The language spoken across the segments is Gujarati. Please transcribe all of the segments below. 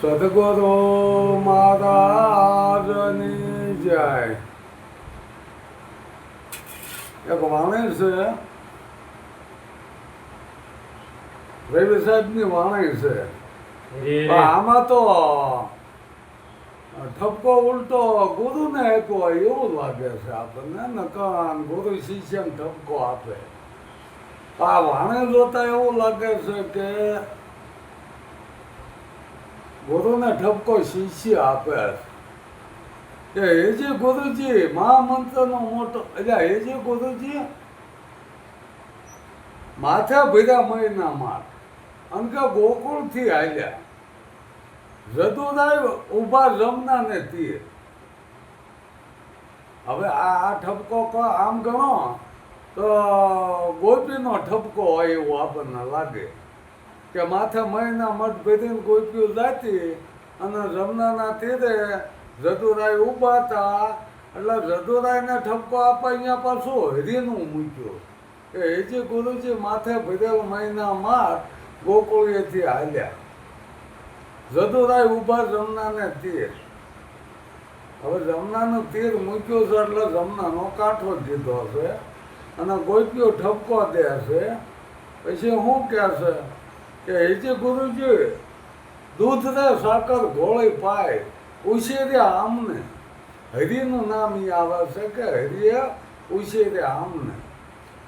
સદગુરુ મહારાજની જય. એક વાણી છે, રવિ સાહેબની વાણી છે. આમાં તો ઠપકો ઉલટો ગુરુને આપ્યો હોય એવું લાગે છે આપણને. નકાન ગુરુ શિષ્યને ઠપકો આપે. આ વાણી જોતા એવું લાગે છે કે ગુરુને ઠપકો શિષ્ય આપે કે હેજી ગુરુજી મહામંત્રનો મોટો એટલે હેજી ગુરુજી માથે ભર્યા મહિના માર અને કે ગોકુળથી હાલ્યા જદુરાય ઊભા જમના ને તીર. હવે આ ઠપકો આમ ગણો તો ગોપીનો ઠપકો હોય એવું આપણને લાગે કે માથે મહિના મઠ ભેરીને ગોપીઓ જાતી અને જમનાના તીરે જદુરાય ઊભા હતા. એટલે જદુરાયને ઠપકો આપવા અહીંયા પાછું હરીનું મૂક્યું કે હેજી ગુરુજી માથે ભરેલ મહિના માર ગોકુળીએથી હાલ્યા જદુરાય ઊભા જમનાને તીર. હવે જમનાનું તીર મૂક્યું છે એટલે જમનાનો કાંઠો દીધો છે અને ગોપીઓ ઠપકો દે છે. પછી શું કહે છે કે હેજી ગુરુજી દૂધ રે સાકર ઘોળી પાય ઉછેર્યા આમને. હરિનું નામ એ આવે છે કે હરિએ ઉછેર્યા આમને.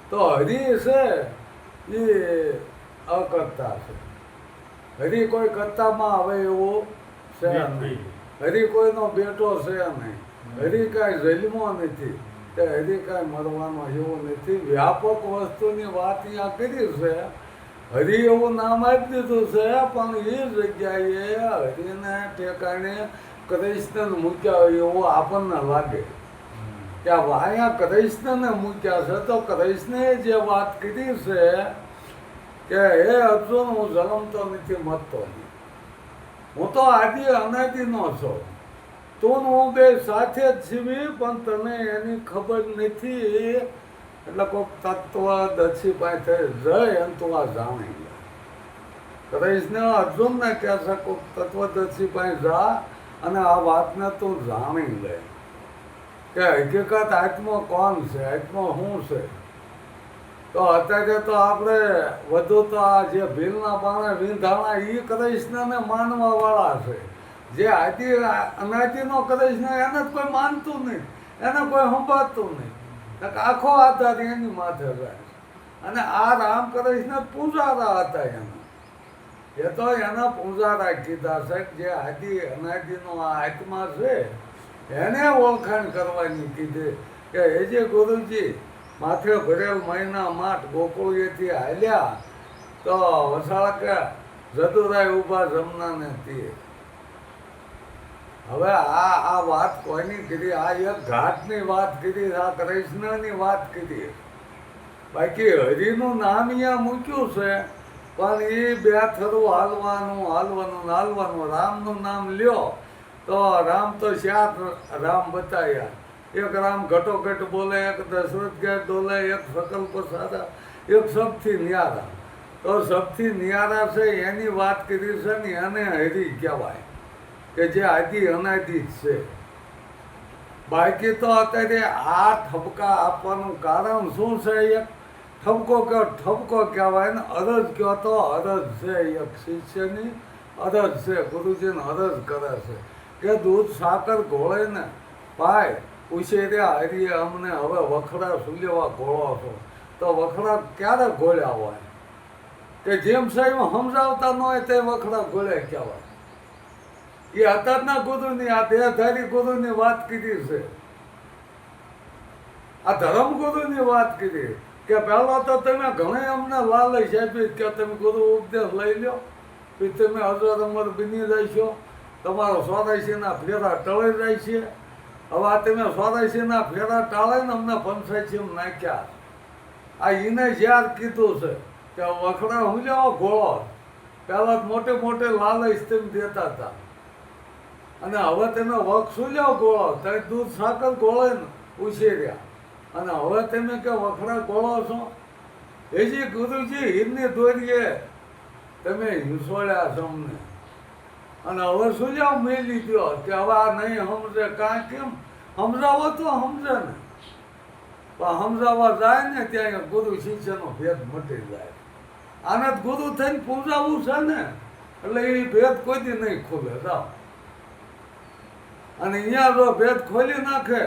તો હરિ છે એ અકર્તા છે. હરિ કોઈ કરતામાં આવે એવો છે નહીં. હરિ કોઈનો બેટો છે નહીં. હરિ કાંઈ જન્મો નથી તે હરિ કાંઈ મરવાનો એવો નથી. વ્યાપક વસ્તુની વાત અહીંયા કરી છે. હરિ એવું નામ આપી દીધું છે પણ એ જગ્યાએ હરિને ઠેકાણે કૃષ્ણને મૂક્યા હોય એવું આપણને લાગે કે અહીંયા કૃષ્ણને મૂક્યા છે. તો કૃષ્ણે જે વાત કરી છે કે હે અર્જુન હું જન્મતો નથી મરતો નહીં, હું તો આદિ અનાદિનો છું, તું હું બે સાથે જ જીવી પણ તને એની ખબર નથી. એટલે કોઈક તત્વદર્શી પાસે જય અને તું આ જાણી લે. કૃષ્ણ અર્જુનને કહે છે કોઈક તત્વદર્શી પાસે જા અને આ વાતને તું જાણી લે કે હકીકત આત્મા કોણ છે, આત્મા શું છે. તો અત્યારે તો આપણે વધુ તો આ જે ભીલના બાણે વિંધાણા એ કૃષ્ણને માનવા વાળા છે. જે આદિ અનાદિનો કૃષ્ણ એને જ કોઈ માનતું નહીં, એને કોઈ સંભાળતું નહીં. આખો આધાર એની માથે જાય. અને આ રામકૃષ્ણ પૂજારા હતા એના. એ તો એના પૂજારા કીધા છે જે આદિ અનાદિનો આ આત્મા છે એને ઓળખાણ કરવાની કીધી કે એ જે ગુરુજી માથે ભરેલ મહિના માઠ ગોકુળીએથી હાલ્યા તો વસાળ કે જદુરાય ઊભા જમનાને તીર. હવે આ વાત કોઈની કરી? આ એક ઘાટની વાત કરી, આ કૃષ્ણની વાત કરી. બાકી હરિનું નામ અહીંયા મૂક્યું છે પણ એ બે થરું હાલવાનું. રામનું નામ લ્યો તો રામ તો ચાર રામ બતાવ્યા. એક રામ ઘટોઘટ બોલે, એક દશરથ ગેટ બોલે, એક સકલ પ્રસાદા, એક સબથી ન્યારા. તો સબથી ન્યારા છે એની વાત કરી છે ને એને હરિ કહેવાય કે જે આદિ અનાદિ છે. બાકી તો અત્યારે આ ઠપકા આપવાનું કારણ શું છે? એક ઠપકો કહેવાય ને અરજ કહો તો અરજ છે. એક શિષ્યની અરજ છે, ગુરુજીને અરજ કરે છે કે દૂધ સાકર ઘોળે ને ભાઈ ઉછેર્યા હરીએ અમને હવે વખરા સુલેવા ઘોળો છો. તો વખરા ક્યારે ઘોળ્યા હોય કે જેમ સાહેબ સમજાવતા ન હોય તે વખરા ઘોળ્યા કહેવાય. એ અત્યારના ગુરુની આ દેહધારી ગુરુની વાત કરી છે. આ ધર્મ ગુરુની વાત કરી કે પહેલાં તો તમે ઘણા અમને લાલચ આપી કે તમે ગુરુ ઉપદેશ લઈ લો, પછી તમે હજાર અમર બની જશો, તમારો 84ના ફેરા ટળી જાય છે. હવે આ તમે 84ના ફેરા ટાળે ને અમને 85 નાખ્યા. આ એને જ્યાં કીધું છે કે વખડા હું લેવો ઘોળો. પહેલાં મોટે લાલચ તમે દેતા હતા અને હવે તમે વખ શું લેવો ગોળો. તમે દૂધ સાકર ગોળે ને ઉછેર્યા અને હવે તમે કે વખરા ગોળો છો. એજી ગુરુજી હીરની દોરીએ તમે હિંસોળ્યા છો અમને અને હવે શું જાવ મેલી દો કે હવે આ નહીં સમજે કાંઈ કેમ સમજાવો તો સમજે ને પણ સમજાવવા જાય ને ત્યાં ગુરુ શિષ્યનો ભેદ મટી જાય. આને જ ગુરુ થઈને પૂજાવું છે ને એટલે એ ભેદ કોઈ દી નહીં ખુલે જાઓ. અને અહીંયા જો ભેદ ખોલી નાખે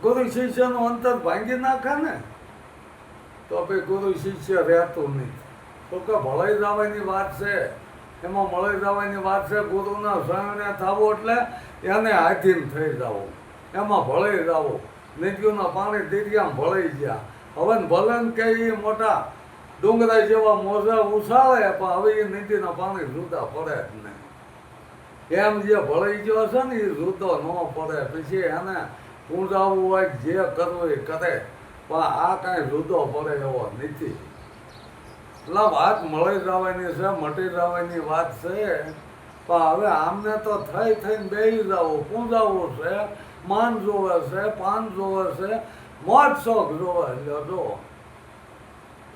ગુરુ શિષ્યનું અંતર ભાંગી નાખે ને તો ભાઈ ગુરુ શિષ્ય રહેતું નહીં. તો કે ભળાઈ જવાની વાત છે, એમાં મળી જવાની વાત છે. ગુરુના શરણે થવું એટલે એને આધીન થઈ જવું, એમાં ભળાઈ જવું. નદીઓના પાણી દરિયામાં ભળાઈ ગયા. હવે ભલે ને કે એ મોટા ડુંગરા જેવા મોજા ઉછાળે પણ હવે એ નદીના પાણી જુદા પડે જ નહીં. એમ જે ભળાઈ ગયો છે ને એ જુદો ન પડે. પછી એને પૂંજાવવું હોય જે કરવું એ કરે પણ આ કાંઈ જુદો પડે એવો નથી. એટલે વાત મળી જવાની છે, મટી જવાની વાત છે. પણ હવે આમને તો થઈને બેસી જવું, પૂંજાવવું છે, માન જોવે છે, પાન જોવે છે, મોજ શોખ જોવે. એટલે જો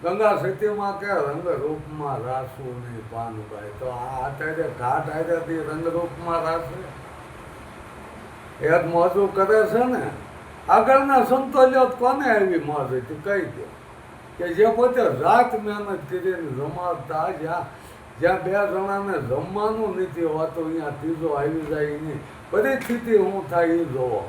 ગંગા સતીમાં કે રંગરૂપમાં રાસું નહીં પાનભાઈ, તો આ અત્યારે ઘાટ આવ્યાથી રંગરૂપમાં રાસે એક મોજું કરે છે ને. આગળના સંતો લ્યો કોને આવી મોજ હતી કહી દો કે જે પોતે રાત મહેનત કરીને જમાડતા. જ્યાં બે જણાને જમવાનું નથી હોતું અહીંયા ત્રીજો આવી જાય નહીં બધી સ્થિતિ શું થાય એ જોવો.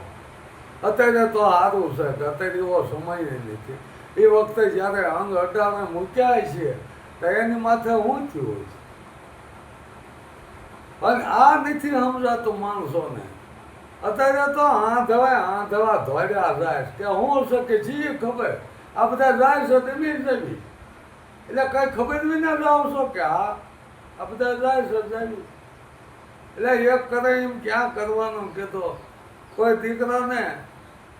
અત્યારે તો સારું છે કે અત્યારે એવો સમય નથી. એ વખતે જ્યારે અંગ અડાને મૂક્યા છે તો એની માથે શું થયું હોય છે. અને આ નથી સમજાતું માણસોને. અત્યારે તો આ ધવા ધોડ્યા જાય કે હું છે કે જી ખબર આ બધા જાય છે તમે જવી એટલે કઈ ખબર બી ના જાઓ છો કે આ બધા જાય છે જાય. એટલે એક કરે એમ ક્યાં કરવાનું કીધો. કોઈ દીકરાને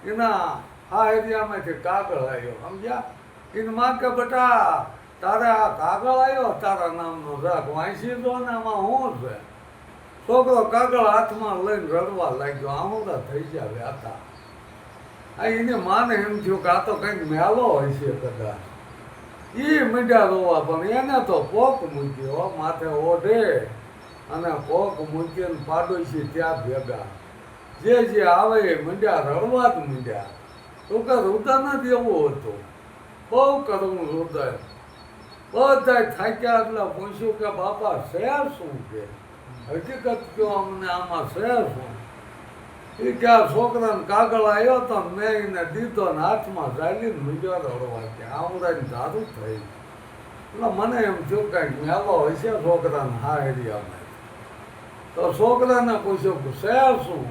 એના આ એરિયામાંથી કાગળ આવ્યો સમજ્યા. એને માં કે બેટા તારે આ કાગળ આવ્યો તારા નામનો રાખ વાંચી દો ને આમાં શું છે. છોકરો કાગળ હાથમાં લઈને રડવા લાગ્યો. આમોદા થઈ ગયા હતા. આ એને માને એમ થયું કે આ તો કંઈક મેલો હોય છે કદાચ. એ મીંડા રોવા પણ એને તો પોક મૂક્યો માથે ઓઢે અને પોક મૂકીને પાડોશી ત્યાં ભેગા જે આવે એ મીંડા રડવા જ મીંડ્યા. તો કે રુદન જ એવું હતું, બહુ કરવું રુદન. બધા થાક્યા એટલે પૂછ્યું કે બાપા શેર શું કે હકીકત કયો અમને આમાં શેર શું. એ કે આ છોકરાને કાગળ આવ્યો હતો ને મેં એને દીધો ને હાથમાં ચાલીને મીંડ્યા રડવા કે આમરાની ધારું થઈ. એટલે મને એમ થયું કાંઈક મેલો હશે છોકરાને હા એરિયામાં. તો છોકરાને પૂછ્યું શેર શું.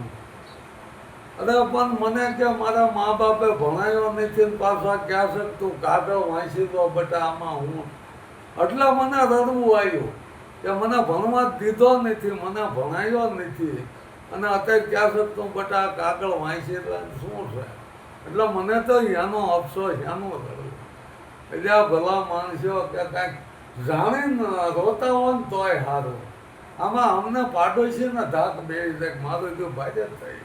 અરે પણ મને કે મારા મા બાપે ભણાયો નથી ને પાછા ક્યાં છે તું કાગળ વાંચી દો બટા આમાં હું. એટલે મને રડવું આવ્યું કે મને ભણવા દીધો નથી, મને ભણાયો નથી અને અત્યારે ક્યાં છે તું બટા કાગળ વાંચી એટલે શું છે. એટલે મને તો એનો અફસોસ એનો રડવું. એટલે આ ભલા માણસો કે કાંઈક જાણીને રોતા હોય ને તોય સારું. આમાં અમને પાડોશીને ધાક બે જાય મારું જો ભાજપ થઈ.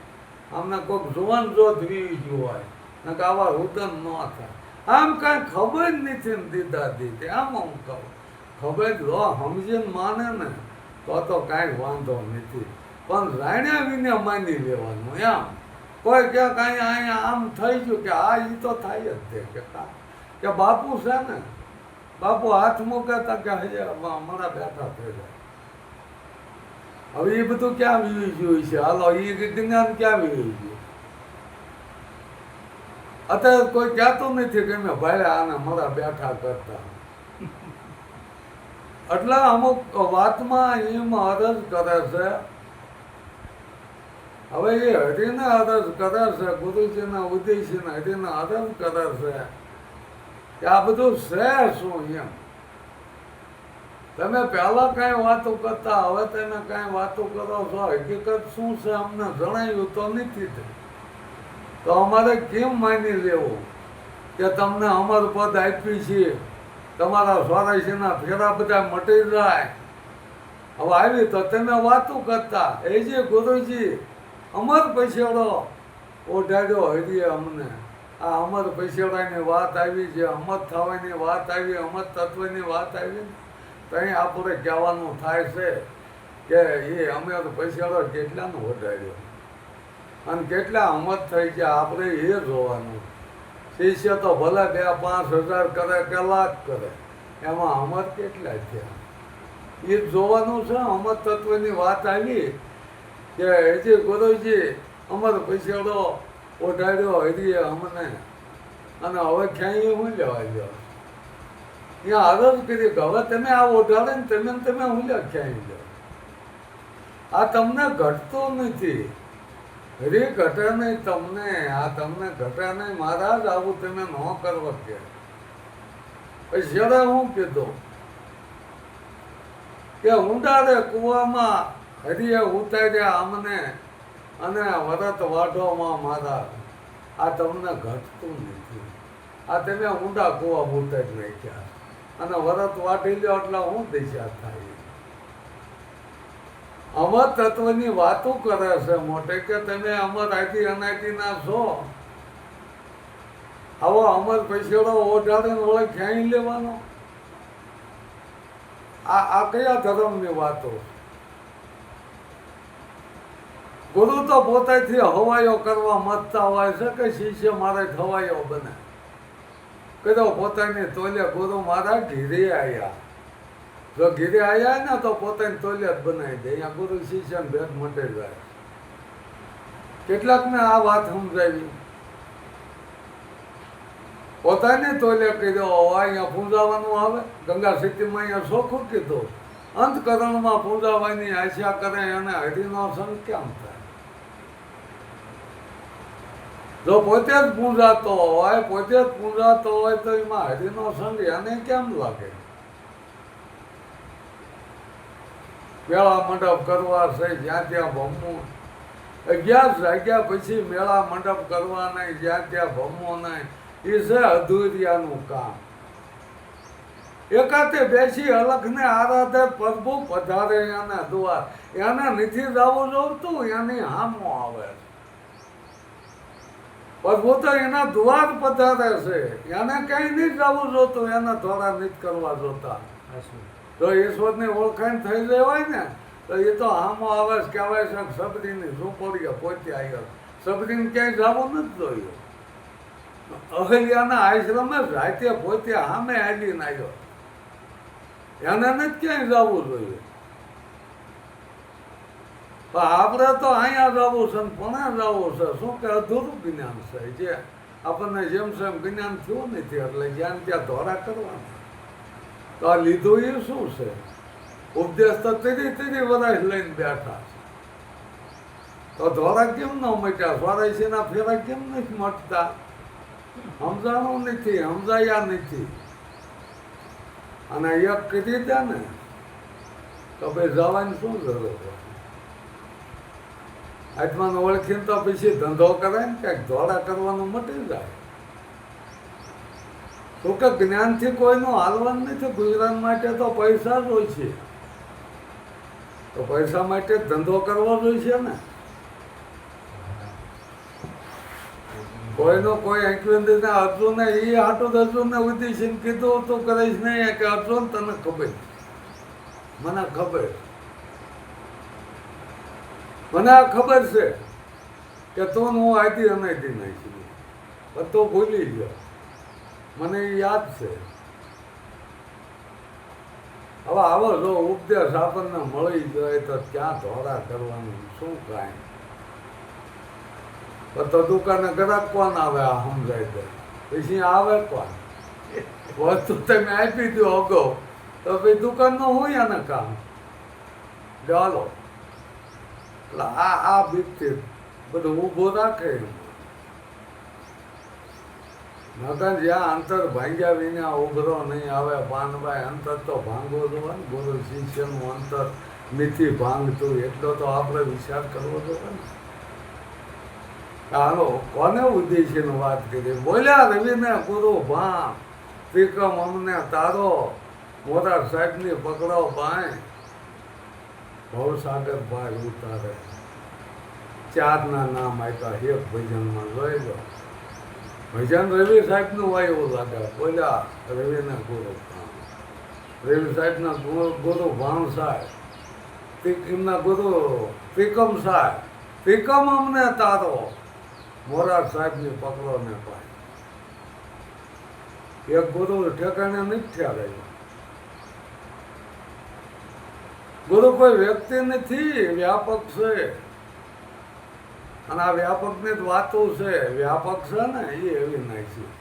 અમને કોઈક જુવાન જો ધ્રી ગયું હોય ને કે આવા રુદન ન થાય. આમ કાંઈ ખબર જ નથી ને દીધા દીધી. આમ હું કહું ખબર જો સમજીને માને ને તો કાંઈ વાંધો નથી. પણ રાણ્યા વિને માની લેવાનું એમ. કોઈ કે કાંઈ અહીંયા આમ થઈ ગયું કે આ એ તો થાય જ તે કે બાપુ છે ને બાપુ હાથ મૂકતા કે હજે અમારા બેઠા થઈ જાય. હવે એ બધું ક્યાં વીવી ગયું છે. હાલો એ જ્ઞાન ક્યાં વીવી ગયું. અત્યારે કોઈ કહેતું નથી કે મેં ભાઈ આને મારા બેઠા કરતા. એટલે અમુક વાતમાં એમ અરજ કરે છે. હવે એ હરિને અરજ કરે છે, ગુરુજીના ઉદયજીને હરિને અરજ કરે છે કે આ બધું છે શું એમ. તમે પહેલાં કાંઈ વાતો કરતા હવે તમે કાંઈ વાતો કરો છો. હકીકત શું છે અમને જણાવ્યું તો નથી થઈ. તો અમારે કેમ માની લેવું કે તમને અમર પદ આપી છે, તમારા સ્વરાશીના ફેરા બધા મટી જાય. હવે આવી તો તમે વાતો કરતા એ જે ગુરુજી અમર પૈસેડો ઓઢાડ્યો હરીએ અમને. આ અમર પૈસેડાની વાત આવી છે, અમર થવાની વાત આવી, અમર તત્વની વાત આવી. કંઈ આપણે કહેવાનું થાય છે કે એ અમે તો પૈસાવાળો કેટલાનો વધાર્યો અને કેટલા અમત થઈ ગયા આપણે એ જોવાનું. શિષ્ય તો ભલે 2-5 હજાર કરે કે લાખ કરે, એમાં અમર કેટલા થયા એ જોવાનું છે. અમર તત્વની વાત આવી કે હજી ગુરુજી અમર પૈસાડો ઓઢાડ્યો હરીએ અમને, અને હવે ક્યાંય હું લેવા જાઓ ત્યાં અરજ કરી કે હવે તમે આ ઓઢાડે ને તમે હું લે ક્યાંય જાઓ. આ તમને ઘટતું નથી, હરી ઘટે નહીં તમને, આ તમને ઘટે નહીં મહારાજ, આવું તમે ન કરવા કે. પછી જરા હું કીધું કે ઊંડારે કૂવામાં હરિએ ઉતાર્યા અમને, અને વરત વાઢોમાં મારા, આ તમને ઘટતું નથી. આ તમે ઊંડા કૂવા ઉતારી નાખ્યા અને વરત વાઢી લ્યો એટલે હું દિશા થાય. અમર તત્વની વાતો કરે છે મોટે કે તમે અમર આથી અનાથીના છો. આવો અમર પૈસેડો ઓઢાડીને વળે ક્યાંય લેવાનો? આ કયા ધર્મની વાતો? ગુરુ તો પોતાથી હવાયો કરવા મતતા હોય છે કે શિષ્ય મારે હવાયો બને. કદો પોતાની તોલે ગુરુ મારા ઘીરે આવ્યા, જો ઘીરે આવ્યા ને તો પોતાની તોલિયા જ બનાવી દે. અહીંયા ગુરુ શિષ્ય ભેદ મટી જાય. કેટલાકને આ વાત સમજાવી, પોતાની તોલે કીધો અહીંયા પૂંજાવાનું આવે. ગંગા સિટીમાં અહીંયા ચોખ્ખું કીધું, અંતકરણમાં પૂંજાવાની આશા કરે એને હરિનો સંગ કેમ થાય? જો પોતે જ પૂંજાતો હોય તો એમાં હરિનો સંગ એને કેમ લાગે? મેળા મંડપ કરવા છે જ્યાં ત્યાં ભમવું, 11 વાગ્યા પછી મેળા મંડપ કરવા નહીં, જ્યાં ત્યાં ભમવું નહીં, એ છે અધૂરિયાનું કામ. એકાતે બેસી અલખને આરાધે પ્રભુ પધારે એના દ્વાર, એને નથી જવું જોતું, એની હામો આવે. પ્રભુ તો એના દ્વાર પધારે છે, એને કઈ નહીં જવું જોતું, એને થોડા નીત કરવા જોતા. જો ઈશ્વરની ઓળખાણ થઈ જાય હોય ને તો એ તો હામો આવે કહેવાય છે. સબરીની ઝૂંપડીએ પોતે આવ્યો, સબરીને ક્યાંય જવું નથી જોયું. અહલ્યાના આશ્રમે રાતે પોતે સામે આવીને આવ્યો, એને નથી ક્યાંય જવું જોઈએ. પણ આપણે તો અહીંયા જવું છે ને પણ જવું છે. શું કે અધૂરું જ્ઞાન છે, જે આપણને જેમ જ્ઞાન થયું નથી એટલે જ્યાં ત્યાં ધોરા કરવાના. તો આ લીધું એ શું છે? ઉપદેશ તો ત્રીજી વરાશ લઈને બેઠા. તો ધોરા કેમ ન મટ્યા? સ્વરાશીના ફેરા કેમ નથી મટતા? સમજાણું નથી, સમજાયા નથી. અને એક કીધી દે ને તો ભાઈ જવાની શું જરૂર છે? આત્માને ઓળખીને તો પછી ધંધો કરે ને કંઈક ધોળા કરવાનું મટી જાય. તો કે જ્ઞાનથી કોઈનું હાલવાનું નથી. ગુજરાત માટે તો પૈસા જ હોય છે, તો પૈસા માટે ધંધો કરવો જોઈશે ને. કોઈનો કોઈ અંકિત અર્જુને એ હાટું અર્જુનને ઉદ્દેશીને કીધું તું કરીશ નહીં કે અર્જુન તને ખબર, મને ખબર, મને આ ખબર છે કે તું હું આથી અનાથી નાખી, પણ તો ભૂલી ગયો, મને યાદ છે. હવે આવો જો ઉપદેશ આપણને મળી જાય તો ક્યાં ધોળા કરવાનું, શું કાંઈ. તો દુકાને ગ્રાહક કોણ આવે? આ સમજાય તો પછી આવે કોણ? વસ્તુ તમે આપી દો અગાઉ તો ભાઈ દુકાનનો હોય ને કામ ચાલો. એટલે આ બીકથી બધું ઊભું રાખે. નકર જ્યાં અંતર ભાંગ્યા વિના ઉભરો નહીં આવે. પાનભાઈ અંતર તો ભાંગવો જોઈએ ને. ગુરુ શિષ્યનું અંતર નથી ભાંગતું એટલો તો આપણે વિચાર કરવો જોઈએ ને. હાલો કોને ઉદ્દેશીને વાત કરી? બોલ્યા રવિને ગુરુ ભાં ત્રિકમ અમને તારો, મોરા સાહેબની પકડો ભાઈ, ભવસાગર ભાઈ ઉતારે. 4 નામ આપ્યા એક ભજનમાં, જોઈ લો. ભજન રવિ સાહેબનું હોય એવું લાગે. બોલ્યા રવિને ગુરુ ભાણ, રવિ સાહેબના ગુરુ ભાણ સાહેબ. એમના ગુરુ ત્રિકમ સાહેબ, ત્રિકમ અમને તારો મોરાર સાહેબની પકડો ને પાય. એક ગુરુ ઠેકાણે નથી થયા રહ્યો. ગુરુ કોઈ વ્યક્તિ નથી, વ્યાપક છે. અને આ વ્યાપકની જ વાતો છે. વ્યાપક છે ને એ એવી નાખી.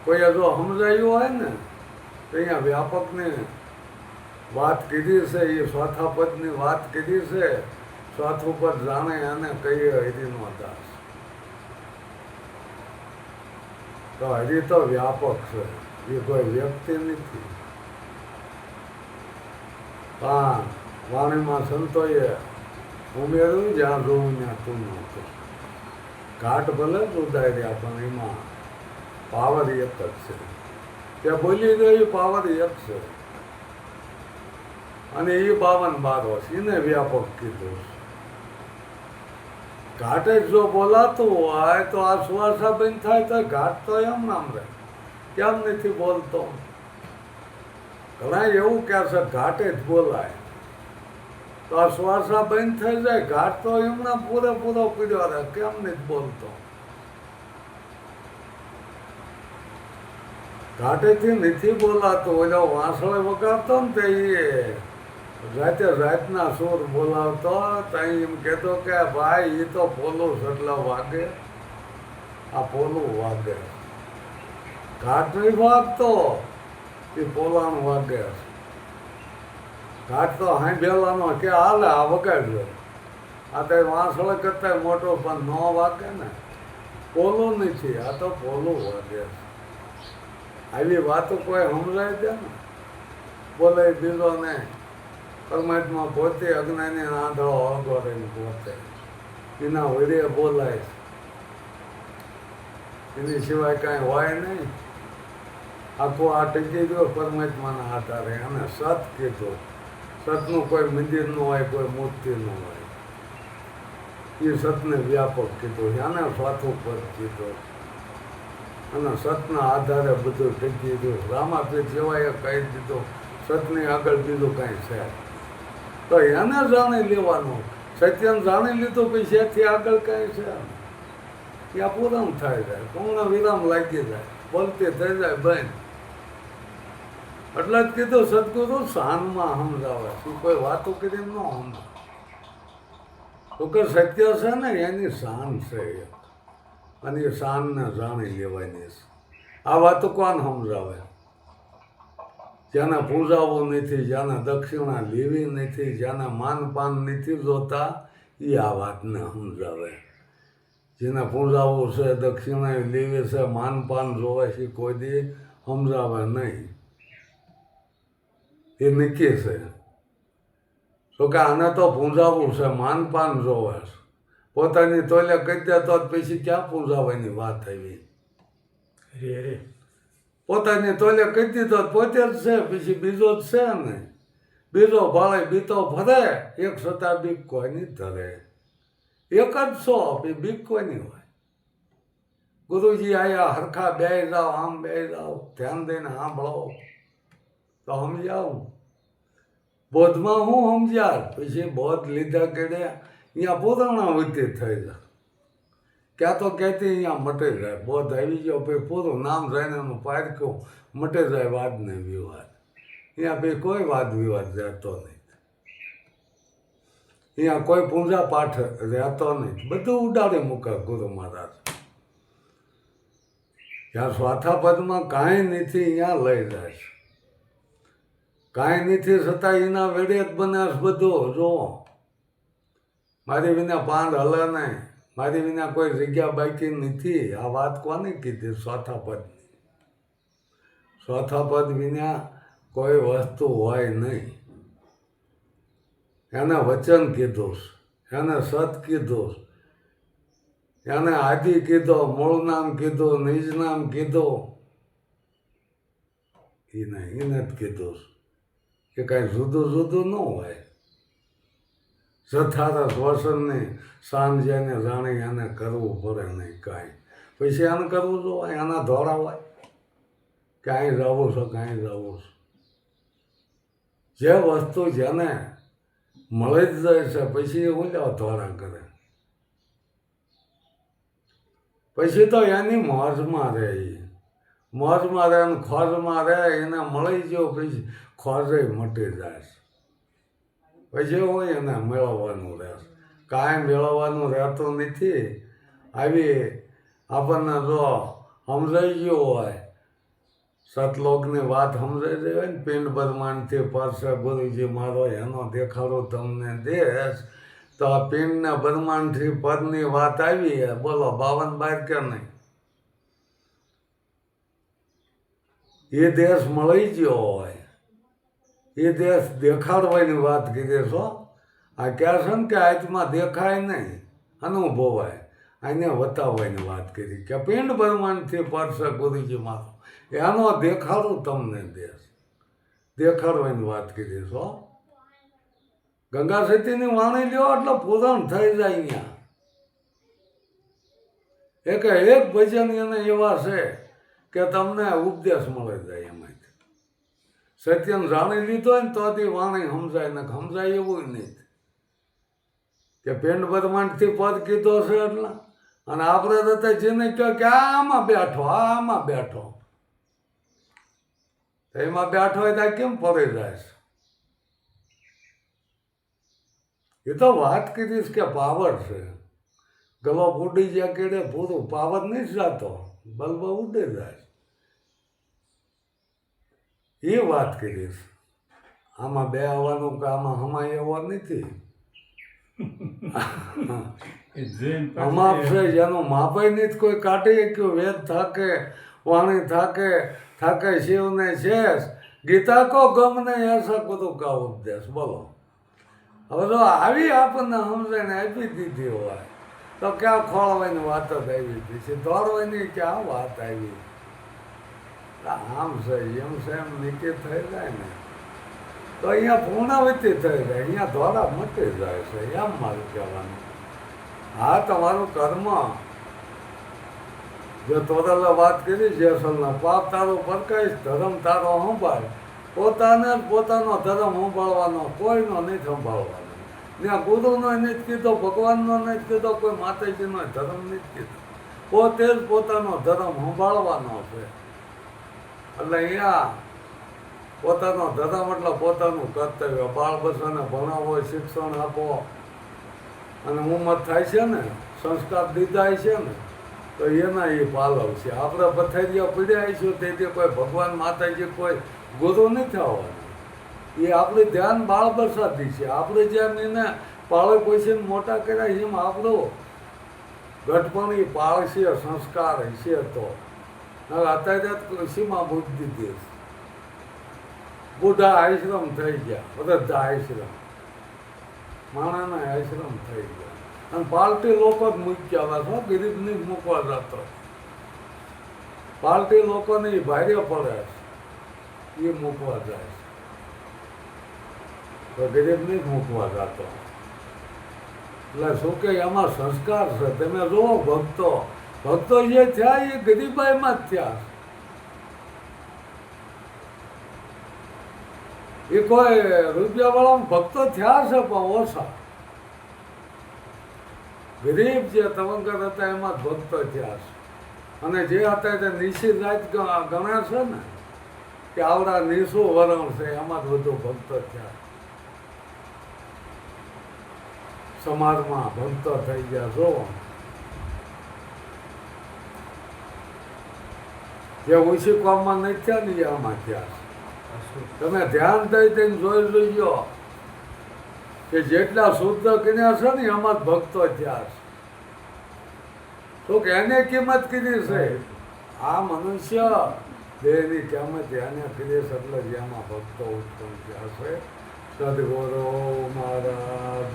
કોઈએ જો સમજાયું હોય ને તો અહીંયા વ્યાપકની વાત કીધી છે. એ ચોથા પદની વાત કીધી છે. ચોથું પદ જાણે અને કહીએ હરિનો દાસ. તો હરિ તો વ્યાપક છે, એ કોઈ વ્યક્તિ નથી. પણ વાણીમાં સંતોએ ઉમેર્યું જ્યાં જોઉં ત્યાં તું નહોતું. ઘાટ ભલે જ ઉદાર્યા પણ એમાં પાવર એક જ છે. ત્યાં બોલી ગયું પાવર એક છે. અને એ 52 એને વ્યાપક કીધું. ઘાટે જો બોલાતું હોય તો આ સુવાસા બંધ થાય તો ઘાટ તો એમ નામ રહે. કેમ નથી બોલતો? ઘણા એવું કહે છે ઘાટે જ બોલાય તો આ શ્વાસા બંધ થઈ જાય. ઘાટ તો એમના પૂરેપૂરો પીડ્યો રહે. કેમ નથી બોલતો? ઘાટેથી નથી બોલાતું. ઓલો વાંસળે વગાડતો ને તે રાતે રાતના સુર બોલાવતો તો એમ કહેતો કે ભાઈ એ તો પોલું સટલા વાગે, આ પોલું વાગે. ઘાટ નહીં વાગતો, એ પોલાનું વાગે. ઘાટ તો હાંભેલાનો કે હાલે આ વગાડ્યો. આ તો વાંસળે કરતા મોટો પણ ન વાગે ને. પોલું નથી, આ તો પોલું વાગે. આવી વાતો કોઈ સમજાય દે ને. બોલે બીજો ને પરમાત્મા પોતે અજ્ઞાની આંધળો અળગો રહીને પોતે એના વડીએ બોલાય. એની સિવાય કાંઈ હોય નહીં. આખું આ ટકી ગયો પરમાત્માના આધારે. અને સત કીધું. સતનું કોઈ મંદિર ન હોય, કોઈ મૂર્તિ ન હોય. એ સતને વ્યાપક કીધું. એને ચોથું પદ કીધું. અને સતના આધારે બધું ટકી ગયું. રામાપીર જેવાએ કહી દીધું સતની આગળ બીજું કાંઈ છે તો એને જાણી લેવાનું. સત્યને જાણી લીધું પછી એથી આગળ કાંઈ છે ત્યાં પૂરણ થાય જાય. પૂર્ણ વિરામ લાગી જાય. બોલતી થઈ જાય બેન. એટલે જ કીધું સદગુરુ શાનમાં સમજાવે. શું કોઈ વાતો કરી ન સમજાવે? તો કે સત્ય છે ને એની શાન છે. અને એ શાનને જાણી લેવાની છે. આ વાતો કોણ સમજાવે? જેને પૂજાવું નથી, જેને દક્ષિણા લેવી નથી, જેને માનપાન નથી જોતા, એ આ વાતને સમજાવે. જેને પૂજાવું છે, દક્ષિણા લેવી છે, માનપાન જોવે છે, કોઈ દી સમજાવે નહીં. એ નક્કી છે. તો કે આને તો પૂજાવું છે, માનપાન જોવે છે. પોતાની તોલે કહી દે તો પછી ક્યાં પૂજાવાની વાત આવી? પોતાની તોલે કહી દીધો પોતે જ છે, પછી બીજો જ છે ને. બીજો ભાળે બીતો ભરે, એક છતાં બીક કોઈ નહીં ધરે. એક જ છો, બીક કોઈ નહીં હોય. ગુરુજી આયા હરખા બેસી જાઓ, આમ બેસી જાઓ, ધ્યાન દઈને સાંભળો તો સમજાવું. બોધમાં હું સમજ્યા પછી બોધ લીધા કેડે અહીંયા પૂર્ણાવૃત્તિ થઈ જાય. ક્યાં તો કહેતી અહીંયા મટી જાય. બોધ આવી ગયો પછી પૂરું નામ રહીને એનું પારખ્યું મટી જાય. વાદ ને વિવાદ અહીંયા પછી કોઈ વાદ વિવાદ રહેતો નહીં. અહીંયા કોઈ પૂજા પાઠ રહેતો નહીં. બધું ઉડાડી મૂકે ગુરુ મહારાજ. ત્યાં ચોથા પદમાં કાંઈ નથી અહીંયા લઈ જાય છે. કાંઈ નથી છતાં એના વેડે જ બને બધું. જો મારી વિના પાંદ હલે નહીં, મારી વિના કોઈ જગ્યા બાકી નથી. આ વાત કોને કીધી? ચોથા પદની. ચોથા પદ વિના કોઈ વસ્તુ હોય નહીં. એને વચન કીધું, એને સત કીધું, એને આદિ કીધો, મૂળ નામ કીધું, નિજ નામ કીધું. એને જ કીધું કે કાંઈ જુદું જુદું ન હોય. જથારસ વસનની સાંજેને જાણી એને કરવું પડે નહીં કાંઈ. પછી એને કરવું જોઈએ. એના ધોળા હોય કાંઈ જવું છે, કાંઈ જવું છે. જે વસ્તુ જેને મળી જ જાય છે પછી હું લેવા ધોરા કરે, પછી તો એની મોજમાં રહે, મોજમાં રહે ને ખોજમાં રહે, એને મળી ગયો પછી ખોજે મટી જાય, પછી હોય એને મેળવવાનું રહેશે, કાંઈ મેળવવાનું રહેતું નથી. આવી આપણને જો સમજાઈ ગયું હોય, સતલોકની વાત સમજાઈ ગઈ હોય ને, પિંડ બ્રહ્માંડથી પરસે ગુરુજી મારો એનો દેખાડો તમને દેશ, તો આ પિંડને બ્રહ્માંડથી પરની વાત આવી, બોલો 52 કે નહીં? એ દેશ મળી ગયો હોય, એ દેશ દેખાડવાની વાત કીધી છો. આ કહે છે ને કે આત્મા દેખાય નહીં, અનુભવાય, આને બતાવવાની વાત કરી કે પિંડ બ્રહ્માંડથી પરસે ગુરુજી મારો એનો દેખાડું તમને દેશ, દેખાડવાની વાત કીધી છો. ગંગા સતીની વાણી લ્યો એટલે પૂરણ થઈ જાય. અહીંયા એક ભજન એને એવા છે કે તમને ઉપદેશ મળે જાય એમાંથી. સત્યને જાણી લીધો હોય ને તો વાણી સમજાય ને સમજાય એવું નહીં કે પિંડ બ્રહ્માંડથી પદ કીધો છે એટલે, અને આપણે તો જેને કહો કે આમાં બેઠો, આમાં બેઠો, એમાં બેઠો હોય ત્યાં કેમ પડી જાય છે? એ તો વાત કરીશ કે પાવર છે, ગલો ઉડી જાય કેડે પૂરું, પાવર નહીં જતો, બલ્બ ઉડી જાય, એ વાત કરીશ. આમાં બે આવવાનું કે આમાં હમાય એવો નથી. અમાપ છે જેનું માપાય નથી કોઈ કાઢી શક્યું. વેદ થાકે, વાણી થાકે, થાકે શિવને શેષ, ગીતા કો ગમને એસા બધું કા ઉપદેશ. બોલો હવે જો આવી આપણને સમજાઈને આપી દીધી હોય તો ક્યાં ખોળવાની વાત જ આવી હતી, દોડવાની ક્યાં વાત આવી? આમ છે એમ છે એમ નીચે થઈ જાય ને તો અહીંયા પૂર્ણાવૃત્તિ થઈ જાય, અહીંયા ધોરા મટી જાય છે, એમ મારું કહેવાનું. હા, તમારું કર્મ જો તોરલે વાત કરી જેસલના પાપ તારો પરકાઈશ, ધર્મ તારો સંભાળ. પોતાનો ધર્મ સંભાળવાનો, કોઈનો નહીં સંભાળવાનો. ત્યાં ગુરુનો નથી કીધો, ભગવાનનો નથી કીધો, કોઈ માતાજીનો ધર્મ નથી કીધો, પોતે જ પોતાનો ધર્મ સંભાળવાનો છે. એટલે અહીંયા પોતાનો ધર્મ એટલે પોતાનું કર્તવ્ય. બાળ બચ્ચાને ભણાવો, શિક્ષણ આપો, અને ઉંમર થાય છે ને, સંસ્કાર દીધા છે ને, તો એના એ પાલવ છે. આપણે પથારીયા પીડ્યા છું તેથી કોઈ ભગવાન માતાજી કોઈ ગુરુ નથી આવવાના. એ આપણે ધ્યાન બાળ બરસાતી છે. આપણે જેમ એને પાળે પોષીને મોટા કર્યા એમ આપણો ઘટપણી પાળશે, સંસ્કાર હશે. તો અત્યારે કૃષિમાં બુદ્ધિ દેશ બુઢા આશ્રમ થઈ ગયા, બધા આશ્રમ, માણાના આશ્રમ થઈ ગયા, અને પાર્ટી લોકો જ મૂક્યા હતા. ગરીબની જ મૂકવા જતો, પાર્ટી લોકોને ભારે પડે એ મૂકવા જાય છે, તો ગરીબની જ મૂકવા જતો. એટલે શું કે એમાં સંસ્કાર છે. તમે જુઓ ભક્તો જે થયા એ ગરીબાઈમાં જ થયા. એ કોઈ રૂપિયાવાળા ભક્તો થયા છે પણ ઓછા. ગરીબ જે તવંગર હતા એમાં જ ભક્તો થયા છે. અને જે હતા તે નિશી જાત ગણે છે ને કે આવડા નિશુ વરણ છે, એમાં જ વધુ ભક્તો થયા. સમાજમાં ભક્તો થઈ ગયા. જો જે ઊંચી કોમમાં નથી થયા ને એ આમાં થયા. તમે ધ્યાન દઈને જોઈ લઈજો કે જેટલા શુદ્ધ કર્યા છે ને એમાં જ ભક્તો થયા છે. તો કે એને કિંમત કીધી છે. આ મનુષ્ય દેહની કિંમત એને કીધી છે, એટલે જ એમાં ભક્તો ઉત્પન્ન થયા છે. સદગુરુ મહારાજ.